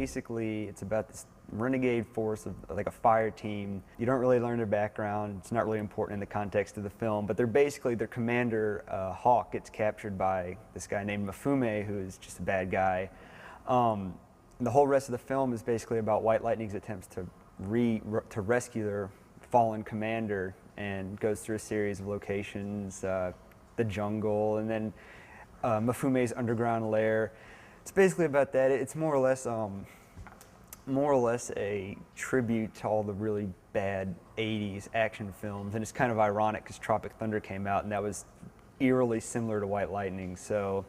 basically, it's about this renegade force of like a fire team. You don't really learn their background. It's not really important in the context of the film, but they're basically, their commander, Hawk, gets captured by this guy named Mafume, who is just a bad guy. The whole rest of the film is basically about White Lightning's attempts to rescue their fallen commander, and goes through a series of locations, the jungle, and then Mafume's underground lair. It's basically about that. It's more or less a tribute to all the really bad 80s action films, and it's kind of ironic because Tropic Thunder came out and that was eerily similar to White Lightning, so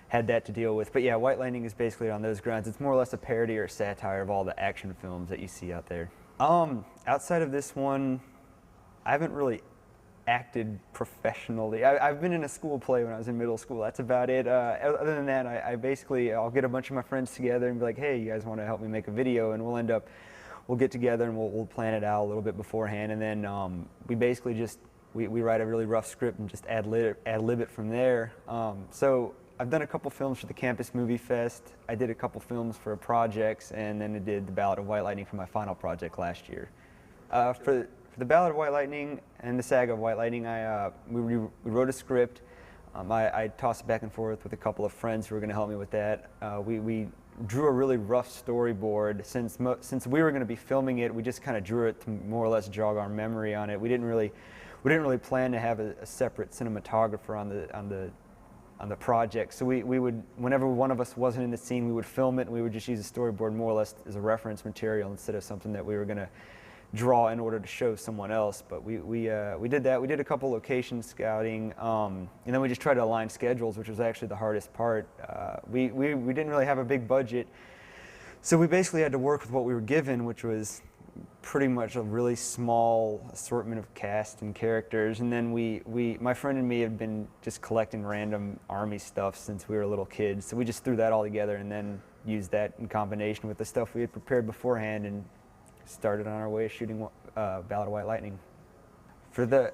had that to deal with. But yeah, White Lightning is basically on those grounds. It's more or less a parody or a satire of all the action films that you see out there. Outside of this one, I haven't really acted professionally. I've been in a school play when I was in middle school. That's about it. Other than that, I'll get a bunch of my friends together and be like, hey, you guys want to help me make a video? And we'll get together and we'll plan it out a little bit beforehand. And then we basically just, we write a really rough script and just ad-lib it from there. So I've done a couple films for the Campus Movie Fest. I did a couple films for projects, and then I did The Ballad of White Lightning for my final project last year. For The Ballad of White Lightning and The Saga of White Lightning, we wrote a script. I tossed it back and forth with a couple of friends who were going to help me with that. We drew a really rough storyboard. Since we were going to be filming it, we just kind of drew it to more or less jog our memory on it. We didn't really plan to have a separate cinematographer on the project. So we would, whenever one of us wasn't in the scene, we would film it, and we would just use the storyboard more or less as a reference material instead of something that we were going to draw in order to show someone else. But we did that. We did a couple location scouting, and then we just tried to align schedules, which was actually the hardest part. We didn't really have a big budget, so we basically had to work with what we were given, which was pretty much a really small assortment of cast and characters. And then my friend and me had been just collecting random Army stuff since we were little kids, so we just threw that all together and then used that in combination with the stuff we had prepared beforehand and started on our way shooting Ballad of White Lightning. For the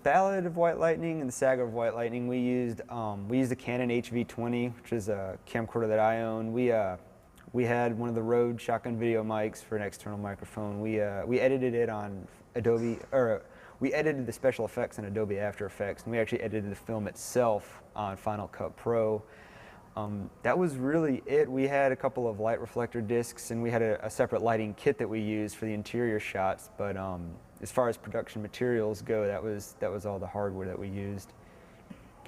Ballad of White Lightning and the Saga of White Lightning, we used a Canon HV-20, which is a camcorder that I own. We had one of the Rode shotgun video mics for an external microphone. We edited it on Adobe, or we edited the special effects on Adobe After Effects, and we actually edited the film itself on Final Cut Pro. That was really it. We had a couple of light reflector discs, and we had a separate lighting kit that we used for the interior shots. But as far as production materials go, that was all the hardware that we used.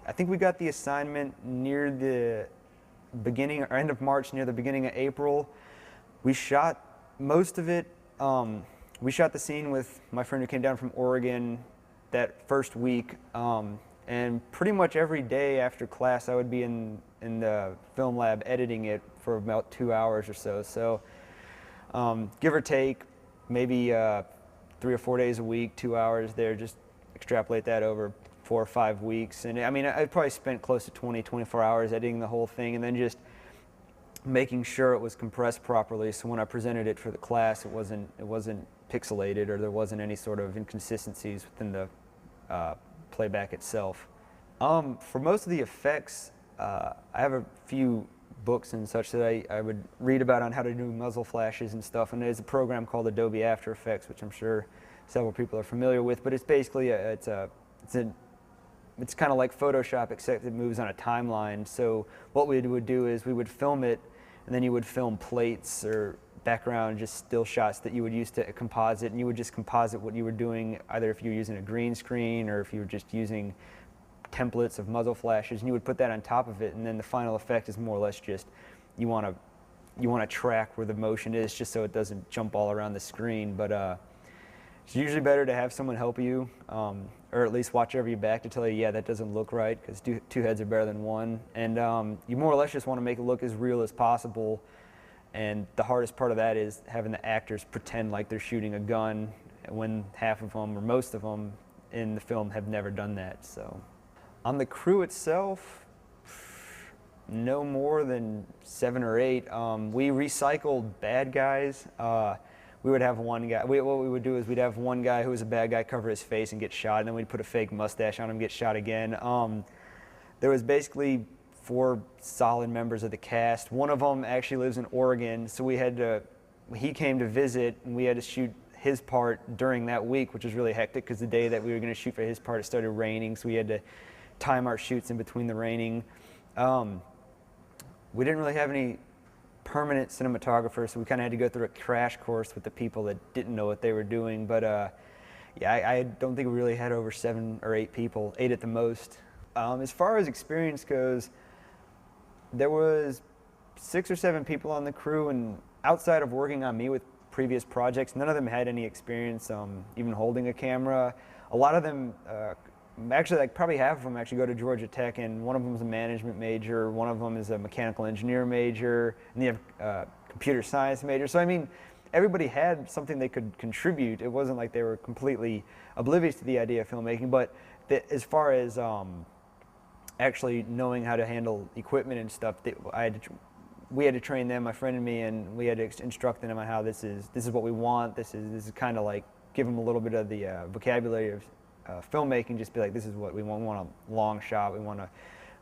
I think we got the assignment near the beginning or end of March, near the beginning of April. We shot most of it. We shot the scene with my friend who came down from Oregon that first week, and pretty much every day after class I would be in the film lab editing it for about 2 hours or so. So give or take, maybe 3 or 4 days a week, 2 hours there, just extrapolate that over 4 or 5 weeks. And I mean, I probably spent close to 24 hours editing the whole thing, and then just making sure it was compressed properly, so when I presented it for the class, it wasn't pixelated, or there wasn't any sort of inconsistencies within the playback itself. For most of the effects, I have a few books and such that I would read about on how to do muzzle flashes and stuff, and there's a program called Adobe After Effects, which I'm sure several people are familiar with, but it's basically it's kind of like Photoshop, except it moves on a timeline. So what we would do is we would film it, and then you would film plates or background, just still shots that you would use to composite, and you would just composite what you were doing, either if you were using a green screen or if you were just using templates of muzzle flashes, and you would put that on top of it, and then the final effect is more or less just you want to track where the motion is, just so it doesn't jump all around the screen. But it's usually better to have someone help you, or at least watch over your back to tell you, yeah, that doesn't look right, because two heads are better than one. And you more or less just want to make it look as real as possible. And the hardest part of that is having the actors pretend like they're shooting a gun, when half of them, or most of them in the film, have never done that. So on the crew itself, no more than 7 or 8. We recycled bad guys. We would have one guy, what we would do is we'd have one guy who was a bad guy cover his face and get shot, and then we'd put a fake mustache on him and get shot again. There was basically 4 solid members of the cast. One of them actually lives in Oregon, so he came to visit, and we had to shoot his part during that week, which was really hectic because the day that we were going to shoot for his part, it started raining, so we had to time our shoots in between the raining. We didn't really have any permanent cinematographers, so we kind of had to go through a crash course with the people that didn't know what they were doing. But yeah, I don't think we really had over 7 or 8 people, 8 at the most. As far as experience goes, there was 6 or 7 people on the crew, and outside of working on me with previous projects, none of them had any experience even holding a camera. A lot of them, actually, like probably half of them actually go to Georgia Tech, and one of them is a management major, one of them is a mechanical engineer major, and they have a computer science major. So I mean, everybody had something they could contribute. It wasn't like they were completely oblivious to the idea of filmmaking, but as far as actually knowing how to handle equipment and stuff, we had to train them, my friend and me, and we had to instruct them on how this is what we want. This is kind of like give them a little bit of the vocabulary of filmmaking. Just be like, this is what we want. We want a long shot. We want a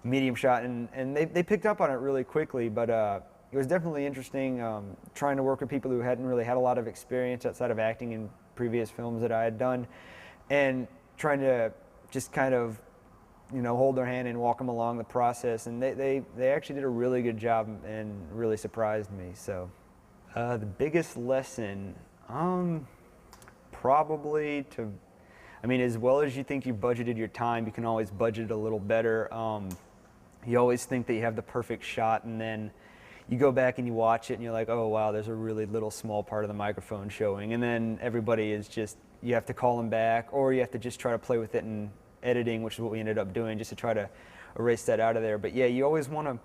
medium shot, and they picked up on it really quickly. But it was definitely interesting trying to work with people who hadn't really had a lot of experience outside of acting in previous films that I had done, and trying to just kind of, you know, hold their hand and walk them along the process. And they actually did a really good job and really surprised me. So the biggest lesson, probably I mean, as well as you think you budgeted your time, you can always budget a little better. You always think that you have the perfect shot, and then you go back and you watch it and you're like, oh wow, there's a really little small part of the microphone showing. And then everybody is just, you have to call them back, or you have to just try to play with it in editing, which is what we ended up doing, just to try to erase that out of there. But yeah, you always want to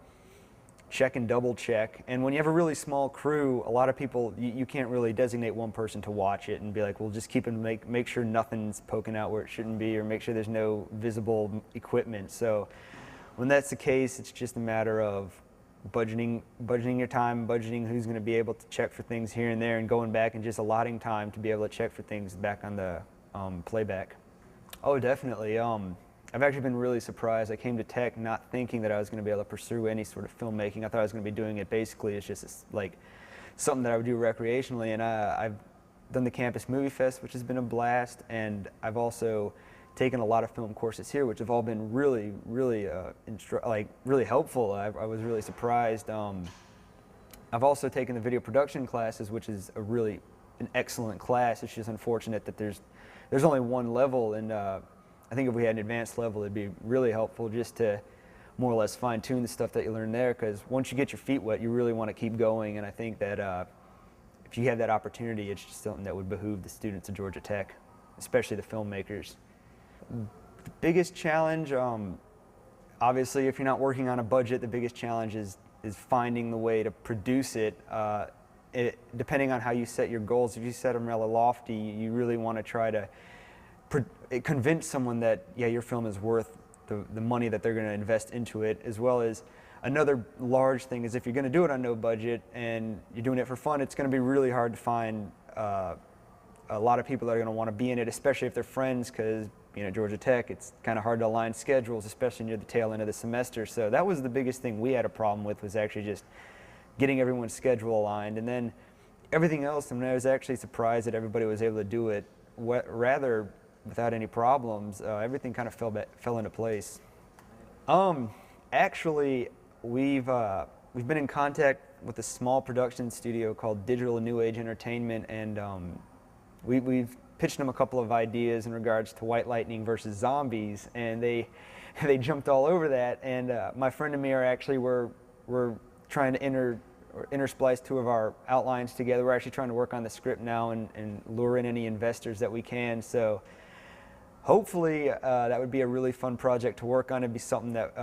check and double check. And when you have a really small crew, a lot of people, you can't really designate one person to watch it and be like, well, just keep and make sure nothing's poking out where it shouldn't be, or make sure there's no visible equipment. So when that's the case, it's just a matter of budgeting your time, budgeting who's going to be able to check for things here and there, and going back and just allotting time to be able to check for things back on the playback. Oh, definitely. I've actually been really surprised. I came to Tech not thinking that I was going to be able to pursue any sort of filmmaking. I thought I was going to be doing it basically as just like something that I would do recreationally. And I've done the Campus Movie Fest, which has been a blast, and I've also taken a lot of film courses here, which have all been really, really, really helpful. I was really surprised. I've also taken the video production classes, which is an excellent class. It's just unfortunate that there's only one level, and I think if we had an advanced level, it'd be really helpful just to more or less fine-tune the stuff that you learn there, because once you get your feet wet, you really want to keep going. And I think that if you have that opportunity, it's just something that would behoove the students of Georgia Tech, especially the filmmakers. The biggest challenge, obviously, if you're not working on a budget, the biggest challenge is finding the way to produce it. Depending on how you set your goals, if you set them rather lofty, you really want to try to convince someone that, yeah, your film is worth the money that they're going to invest into it. As well as another large thing is, if you're going to do it on no budget and you're doing it for fun, it's going to be really hard to find a lot of people that are going to want to be in it, especially if they're friends, because, you know, Georgia Tech, it's kind of hard to align schedules, especially near the tail end of the semester. So that was the biggest thing we had a problem with, was actually just getting everyone's schedule aligned. And then everything else, I mean, I was actually surprised that everybody was able to do it rather without any problems. Everything kind of fell into place. Actually, we've been in contact with a small production studio called Digital New Age Entertainment, and we've pitched them a couple of ideas in regards to White Lightning versus zombies, and they jumped all over that. And my friend and me we're trying to intersplice 2 of our outlines together. We're actually trying to work on the script now and lure in any investors that we can. So hopefully that would be a really fun project to work on. It'd be something that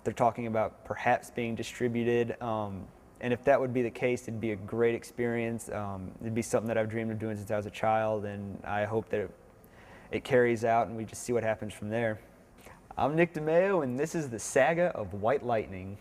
they're talking about perhaps being distributed. And if that would be the case, it'd be a great experience. It'd be something that I've dreamed of doing since I was a child, and I hope that it carries out and we just see what happens from there. I'm Nick DeMao, and this is the Saga of White Lightning.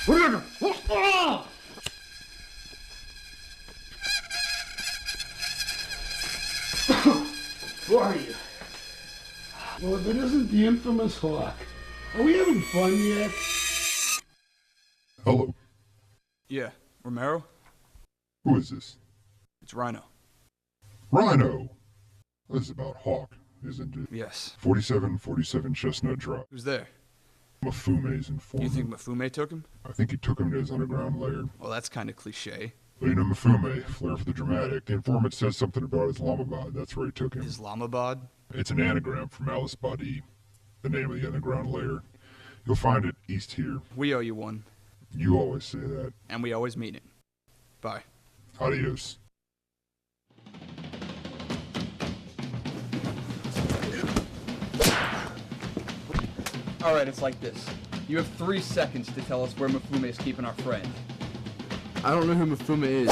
Who are you? Well, if it isn't the infamous Hawk, are we having fun yet? Hello. Yeah, Romero? Who is this? It's Rhino. Rhino! This is about Hawk, isn't it? Yes. 4747 Chestnut Drive. Who's there? Mafume's informant. You think Mafume took him? I think he took him to his underground lair. Well, that's kind of cliche. Lena Mafume, flair for the dramatic. The informant says something about Islamabad. That's where he took him. Islamabad? It's an anagram from Alice Badi, the name of the underground lair. You'll find it east here. We owe you one. You always say that. And we always mean it. Bye. Adios. Alright, it's like this. You have 3 seconds to tell us where Mafume is keeping our friend. I don't know who Mafume is.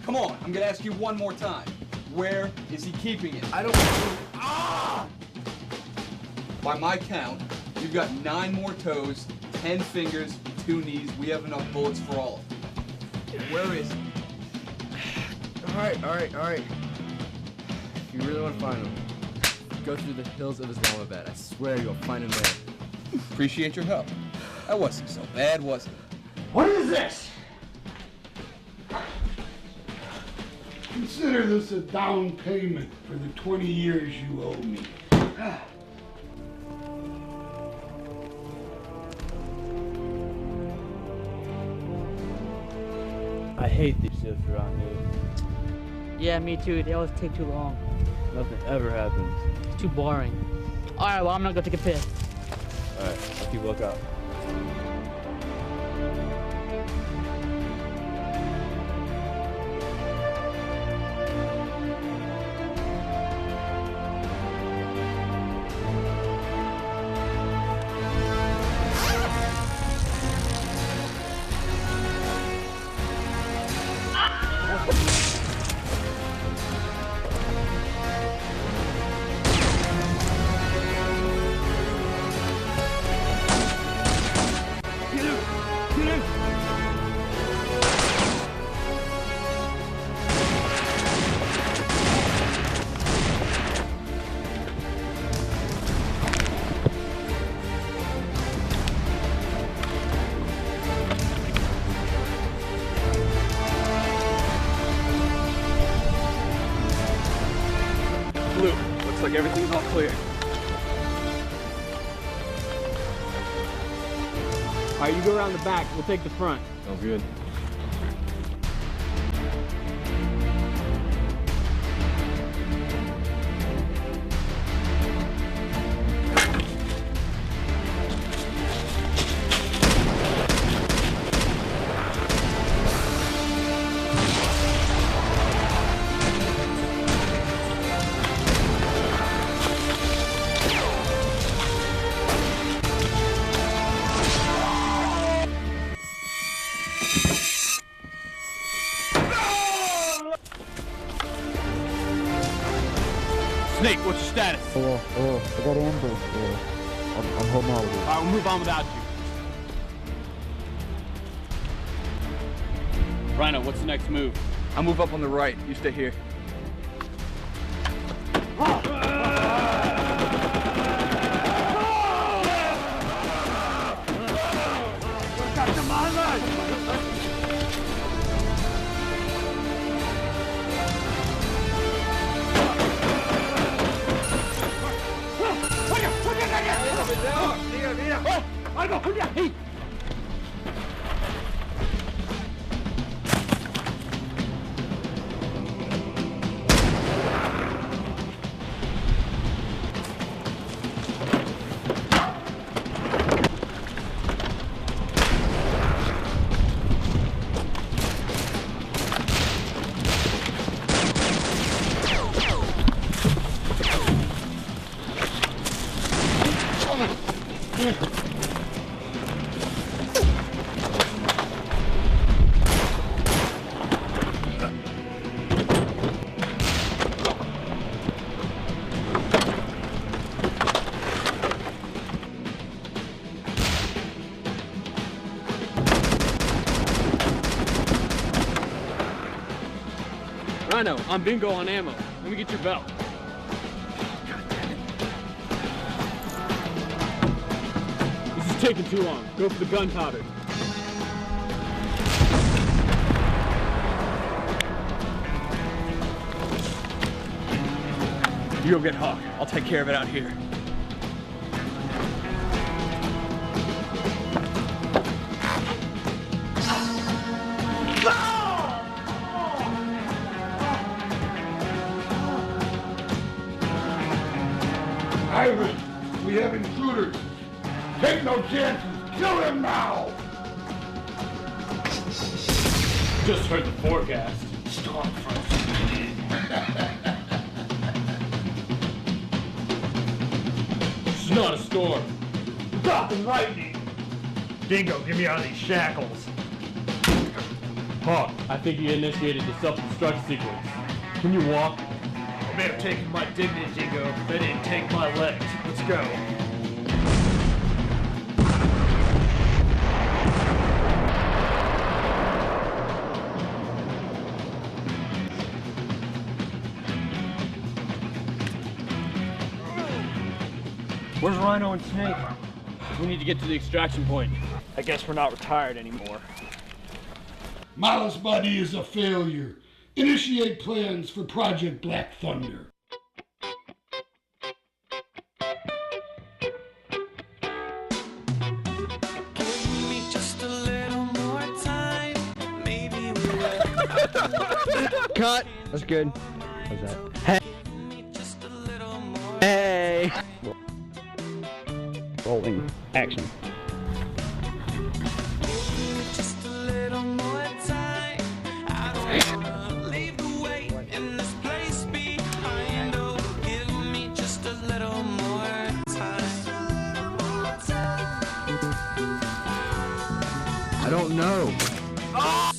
Come on, I'm gonna ask you one more time. Where is he keeping it? I don't know. Ah! By my count, you've got 9 more toes, 10 fingers, 2 knees. We have enough bullets for all of them. Where is he? Alright. If you really want to find him, go through the hills of Islamabad. I swear you'll find him there. Appreciate your help. That wasn't so bad, was it? What is this? Consider this a down payment for the 20 years you owe me. I hate these shifts around here. Yeah, me too. They always take too long. Nothing ever happens. It's too boring. Alright, well, I'm gonna go take a piss. Alright, I'll keep a lookout. Looks like everything's all clear. Alright, you go around the back. We'll take the front. Sounds good. Snake, what's your status? I got ambushed. I'm home out with it. Alright, we'll move on without you. Rhino, what's the next move? I'll move up on the right. You stay here. Rhino, I'm bingo on ammo. Let me get your belt. This is taking too long. Go for the gunpowder. You go get Hawk. I'll take care of it out here. Ivan, we have intruders. Take no chances. Kill him now. Just heard the forecast. Storm first. It's not a storm. Stop and lightning! Dingo, get me out of these shackles. Hawk, I think you initiated the self-destruct sequence. Can you walk? They may have taken my dignity, Dingo, but they didn't take my legs. Let's go. Where's Rhino and Snake? We need to get to the extraction point. I guess we're not retired anymore. Malice Buddy is a failure. Initiate plans for Project Black Thunder. Cut. That's good. How's that? Hey. Hey. Rolling. Action. I don't know. Oh!